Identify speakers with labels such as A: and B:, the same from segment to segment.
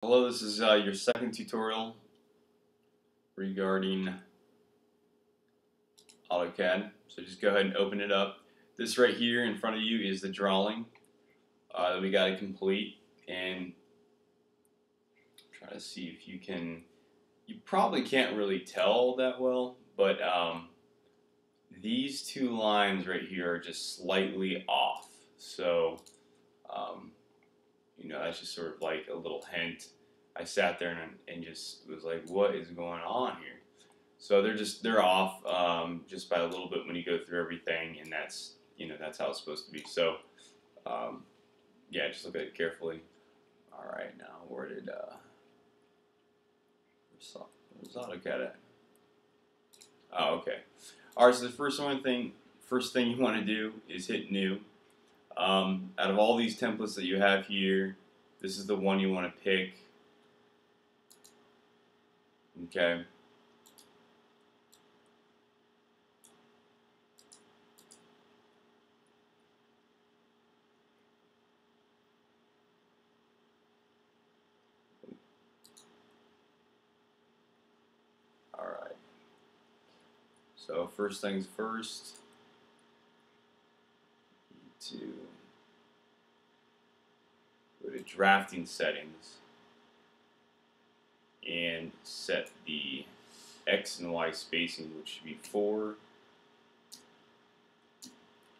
A: Hello, this is your second tutorial regarding AutoCAD. So just go ahead and open it up. This right here in front of you is the drawing that we got to complete, and try to see if you can. You probably can't really tell that well, but these two lines right here are just slightly off. So um, that's just sort of like a little hint. I sat there and just was like, what is going on here? So they're off just by a little bit when you go through everything, and that's how it's supposed to be. So um, yeah, just look at it carefully. All right, now where's AutoCAD at? Oh, okay. All right, so the first thing you want to do is hit New. Out of all these templates that you have here, this is the one you want to pick. Okay. All right. So first things first, to go to drafting settings and set the X and Y spacing, which should be 4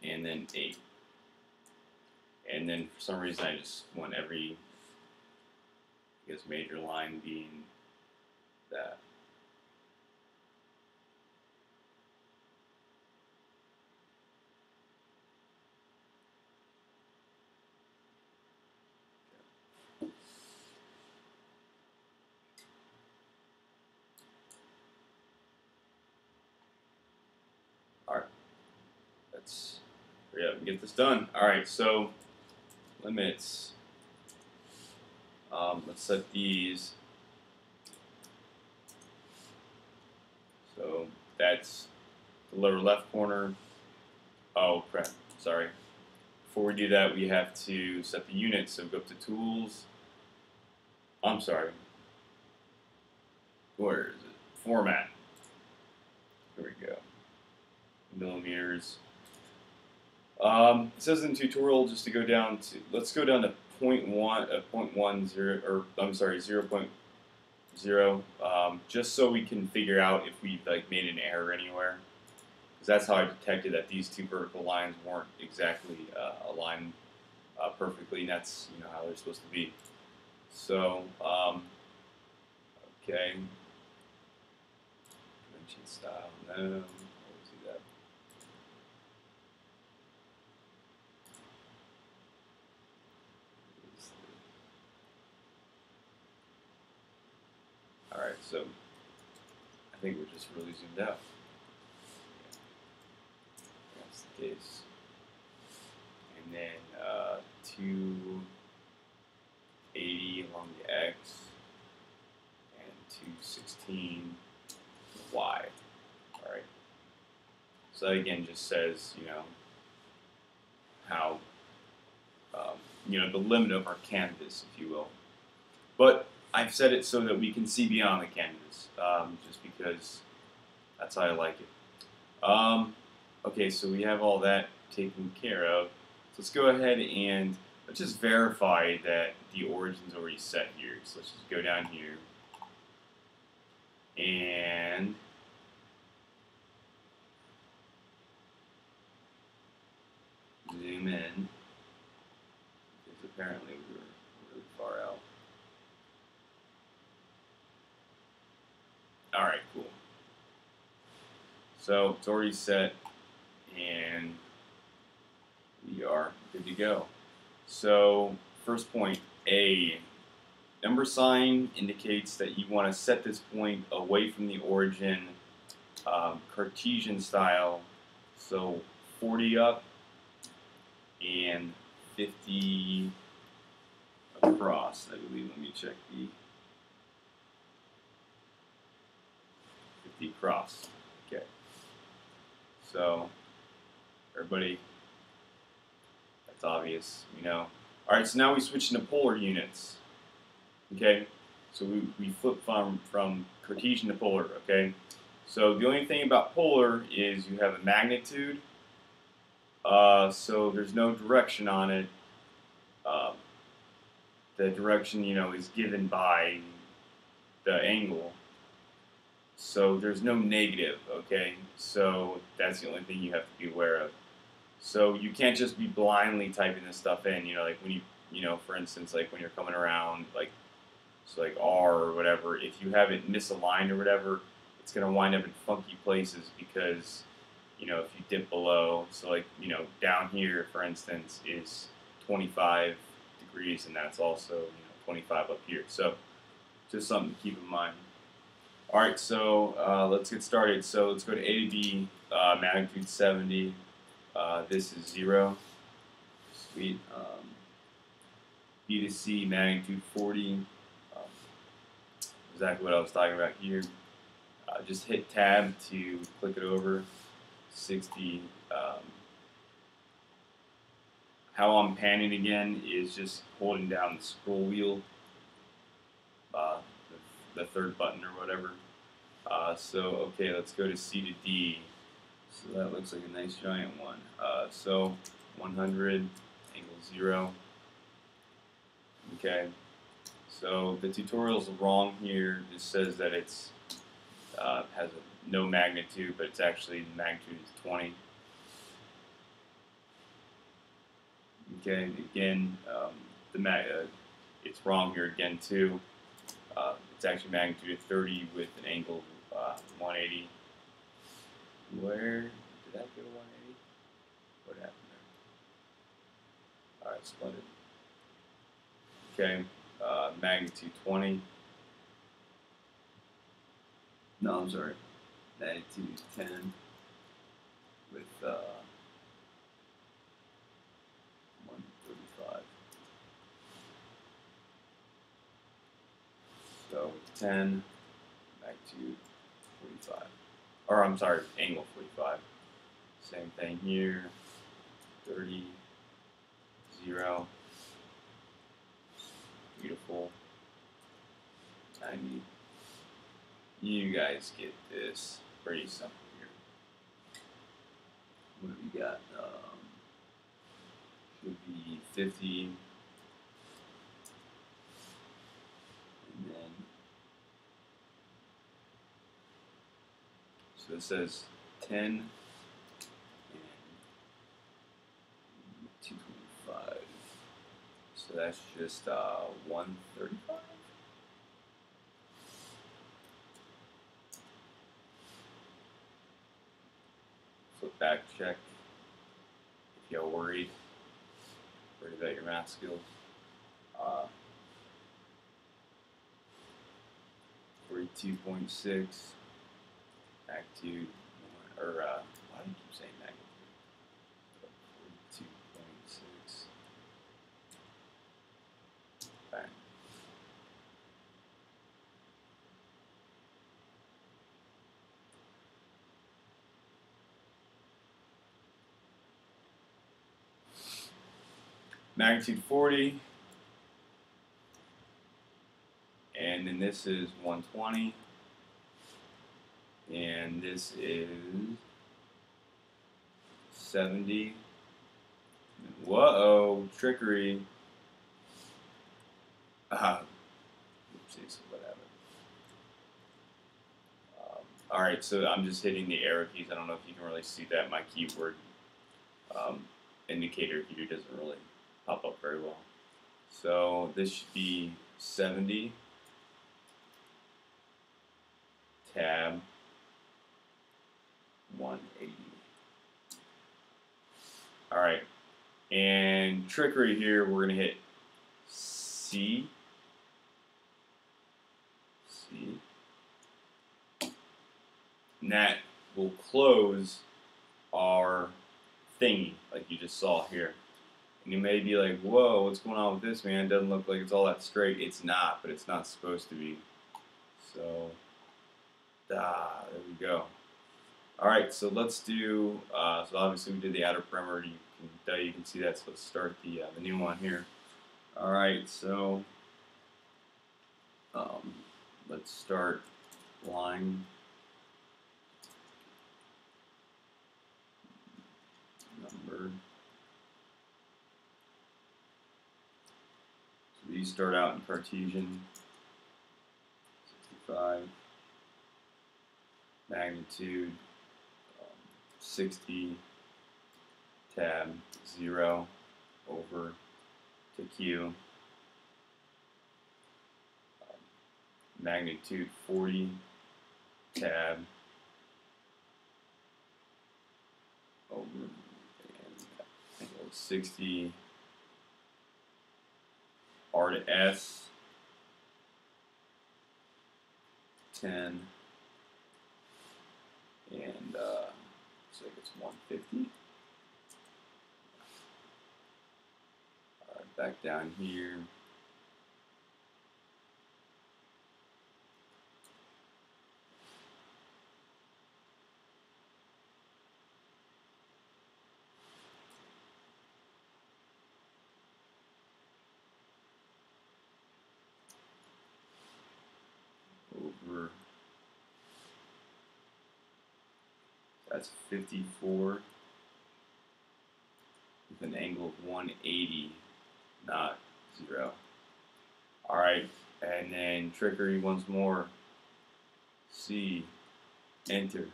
A: and then 8. And then for some reason I just want every, major line being that. Alright, let's hurry up and get this done. Alright, so limits. Let's set these. So that's the lower left corner. Oh crap, sorry. Before we do that, we have to set the units. So go up to Tools. I'm sorry. Where is it? Format. Here we go. Millimeters. It says in the tutorial just to go down to, let's go down to 0.10, or I'm sorry, 0.0, just so we can figure out if we made an error anywhere. Because that's how I detected that these two vertical lines weren't exactly aligned perfectly, and that's how they're supposed to be. So okay, dimension style, no. Alright, so I think we're just really zoomed out. That's the case. And then 280 along the X and 216 the Y. Alright. So that again just says, how, the limit of our canvas, if you will. But I've set it so that we can see beyond the canvas, just because that's how I like it. Okay, so we have all that taken care of. So let's go ahead and let's just verify that the origin's already set here. So let's just go down here and zoom in, because apparently we're really far out. Alright, cool. So it's already set, and we are good to go. So first point, A. Number sign indicates that you want to set this point away from the origin, Cartesian style. So 40 up and 50 across, I believe. Let me check the 50 across. Okay. So everybody, that's obvious, Alright, so now we switch into polar units. Okay, so we flip from Cartesian to polar. Okay, so the only thing about polar is you have a magnitude, so there's no direction on it. Um, the direction, is given by the angle. So there's no negative, okay? So that's the only thing you have to be aware of. So you can't just be blindly typing this stuff in, like when for instance, like when you're coming around, like, so like R or whatever, if you have it misaligned or whatever, it's going to wind up in funky places because, if you dip below, so like, down here, for instance, is 25 degrees, and that's also, 25 up here. So just something to keep in mind. All right, so let's get started. So let's go to A to B, magnitude 70. This is 0. Sweet. B to C, magnitude 40. Um, exactly what I was talking about here. Just hit tab to click it over. 60. How I'm panning again is just holding down the scroll wheel, uh, the third button or whatever. So okay, let's go to C to D. So that looks like a nice giant one. So 100, angle 0. Okay. So the tutorial's wrong here. It says that it's has no magnitude, but it's actually magnitude is 20. Okay. Again, it's wrong here again too. It's actually magnitude of 30 with an angle of 180. Where did that go 180? What happened there? All right, splendid. Okay, magnitude 20. No, I'm sorry. Magnitude 10 with 135. So 10, magnitude 45. Or I'm sorry, angle 45. Same thing here. 30, 0. Beautiful. 90. You guys get this. Pretty simple here. What have we got? Should be 50. And then, so it says 10 and 225. So that's just 135. Flip back, check if you're worried about your math skills. 42.6 magnitude, or why do you keep saying magnitude? 42.6. Bang. Magnitude 40. And then this is 120. And this is 70. Whoa, trickery. Oopsies, whatever. Alright, so I'm just hitting the arrow keys. I don't know if you can really see that. My keyboard indicator here doesn't really pop up very well. So this should be 70. Tab 180. All right, and trickery here, we're gonna hit C. And that will close our thingy, like you just saw here. And you may be like, whoa, what's going on with this, man? It doesn't look like it's all that straight. It's not, but it's not supposed to be. So, there we go. All right, so let's do, so obviously we did the outer perimeter. You can see that, so let's start the new one here. All right, so let's start line number. So these start out in Cartesian, 65, magnitude 60, tab 0 over to Q, magnitude 40, tab over and angle 60, R to S 10, and looks like it's 150. Alright, back down here. Over, that's 54 with an angle of 180, not 0. Alright, and then trickery once more. C, enter,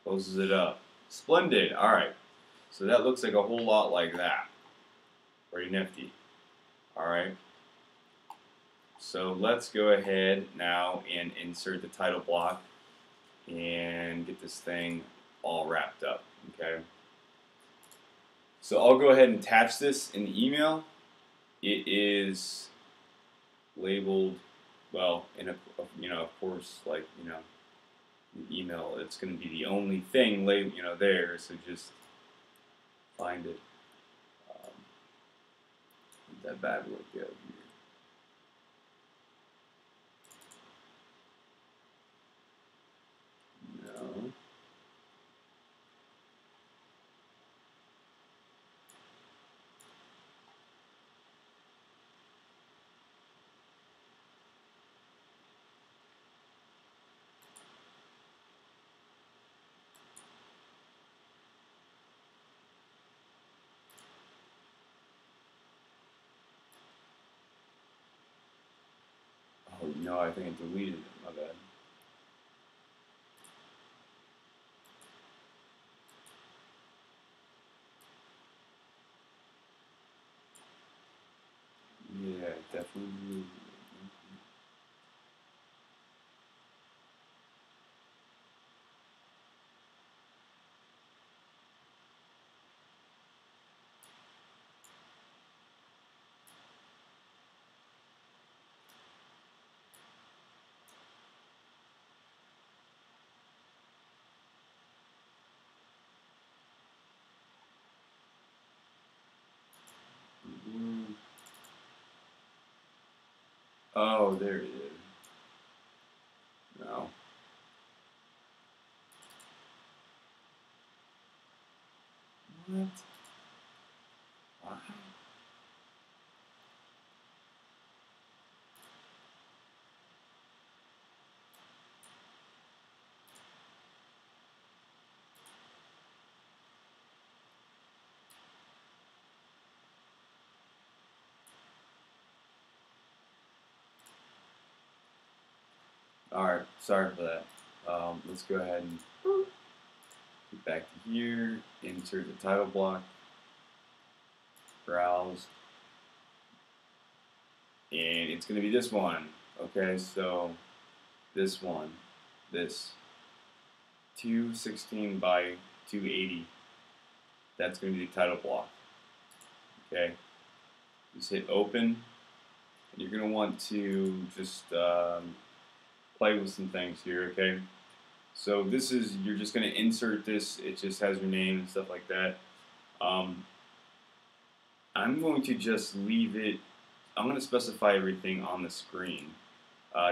A: closes it up. Splendid. Alright, so that looks like a whole lot like that. Pretty nifty. Alright, so let's go ahead now and insert the title block and get this thing all wrapped up. Okay, so I'll go ahead and attach this in the email. It is labeled, well, in a, of course, like, the email, it's going to be the only thing labeled, there, so just find it. That bad will go here. No. Oh no, I think I deleted it. My bad. Yeah, definitely deleted it. Oh, there it is. No. What? Why? Alright, sorry for that. Let's go ahead and get back to here, insert the title block, browse, and it's going to be this one. Okay, so this one, this 216 by 280, that's going to be the title block. Okay, just hit open, and you're going to want to just play with some things here, okay? So this is, you're just going to insert this, it just has your name and stuff like that. I'm going to just leave it, I'm going to specify everything on the screen,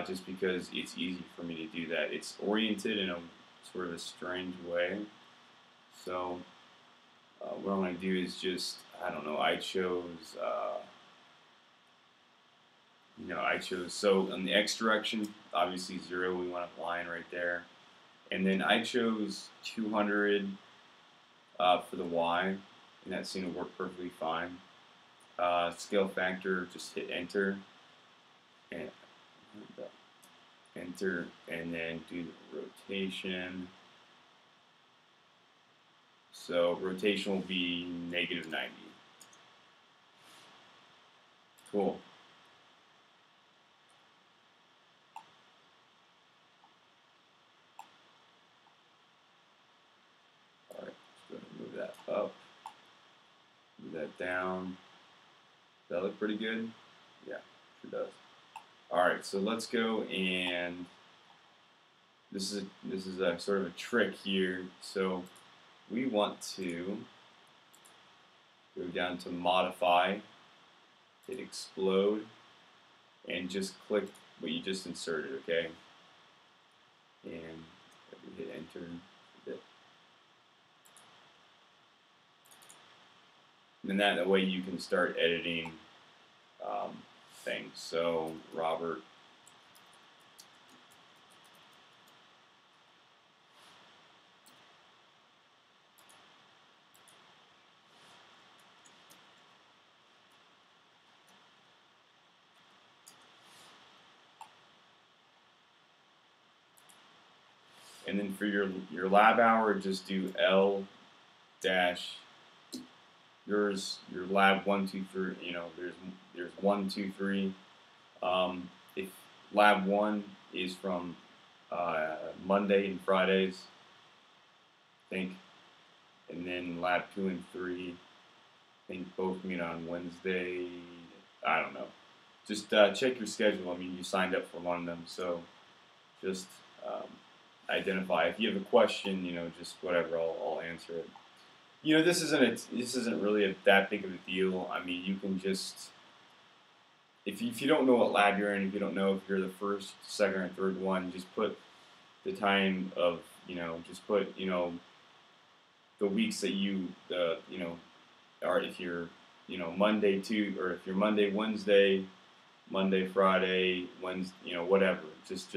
A: just because it's easy for me to do that. It's oriented in a sort of a strange way. So what I'm going to do is just, I don't know, I chose I chose, so on the X direction, obviously 0, we want a line right there. And then I chose 200 for the Y, and that seemed to work perfectly fine. Scale factor, just hit enter, and enter, and then do the rotation. So rotation will be -90. Cool. All right, just going to move that up, move that down. Does that look pretty good? Yeah, sure does. All right, so let's go, and this is a sort of a trick here. So we want to go down to modify, hit explode, and just click what you just inserted, okay? And we hit enter. And then that way you can start editing things. So Robert, and then for your lab hour, just do L dash your lab 1 2 3. There's 1 2 3. If lab 1 is from Monday and Fridays, I think, and then lab 2 and 3, I think both meet on Wednesday. I don't know. Just check your schedule. I mean, you signed up for one of them, so just identify. If you have a question, just whatever, I'll answer it. This isn't really that big of a deal. I mean, you can just, if you don't know what lab you're in, if you don't know if you're the first, second, or third one, just put the time of, just put, the weeks that or if you're, Monday to, or if you're Monday, Wednesday, Monday, Friday, Wednesday, whatever. Just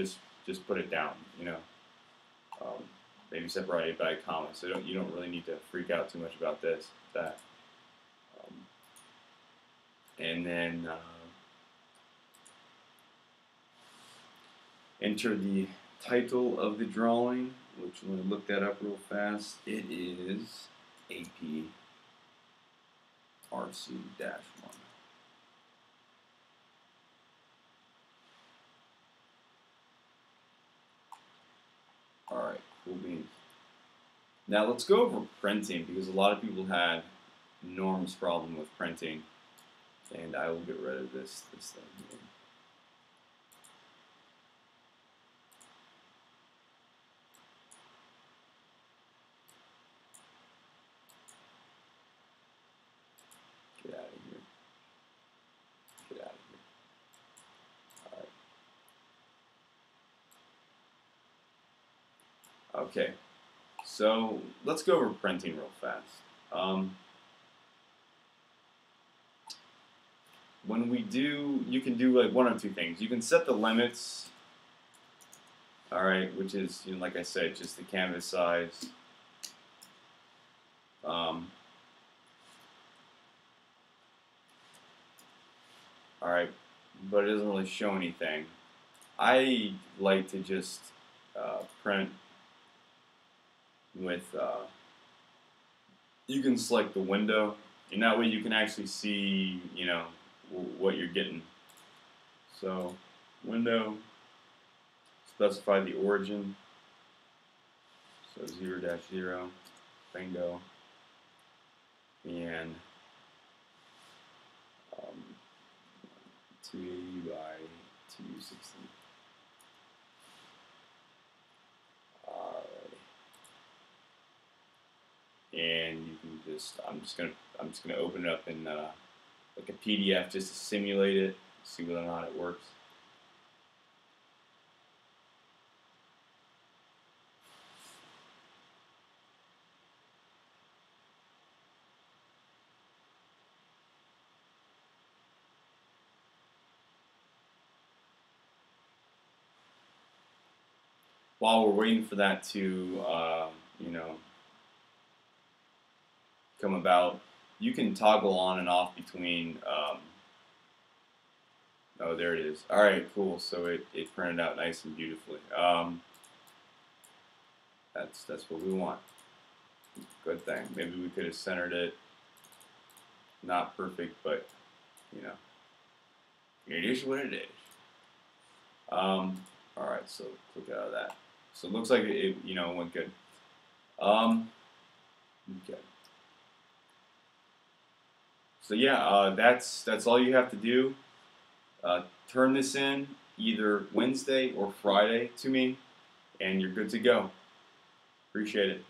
A: put it down, maybe separate it by a comma. So you don't really need to freak out too much about that. And then enter the title of the drawing, which I'm going to look that up real fast. It is AP RC-1. Alright, cool beans. Now let's go over printing, because a lot of people had enormous problem with printing, and I will get rid of this thing here. Get out of here. Get out of here. Alright. Okay. So let's go over printing real fast. When we do, you can do like one of two things. You can set the limits, all right, which is, like I said, just the canvas size. All right, but it doesn't really show anything. I like to just print with, you can select the window, and that way you can actually see, what you're getting. So, window, specify the origin, so 0-0, bingo, and 280 by 260. And you can just, I'm just gonna open it up in like a PDF just to simulate it, see whether or not it works. while we're waiting for that to, you know, come about, you can toggle on and off between. Oh, there it is. All right, cool. So it printed out nice and beautifully. That's what we want. Good thing. Maybe we could have centered it. Not perfect, but you know, it is what it is. All right, so click out of that. So it looks like it, you know, went good. Okay. So yeah, that's all you have to do. Turn this in either Wednesday or Friday to me, and you're good to go. Appreciate it.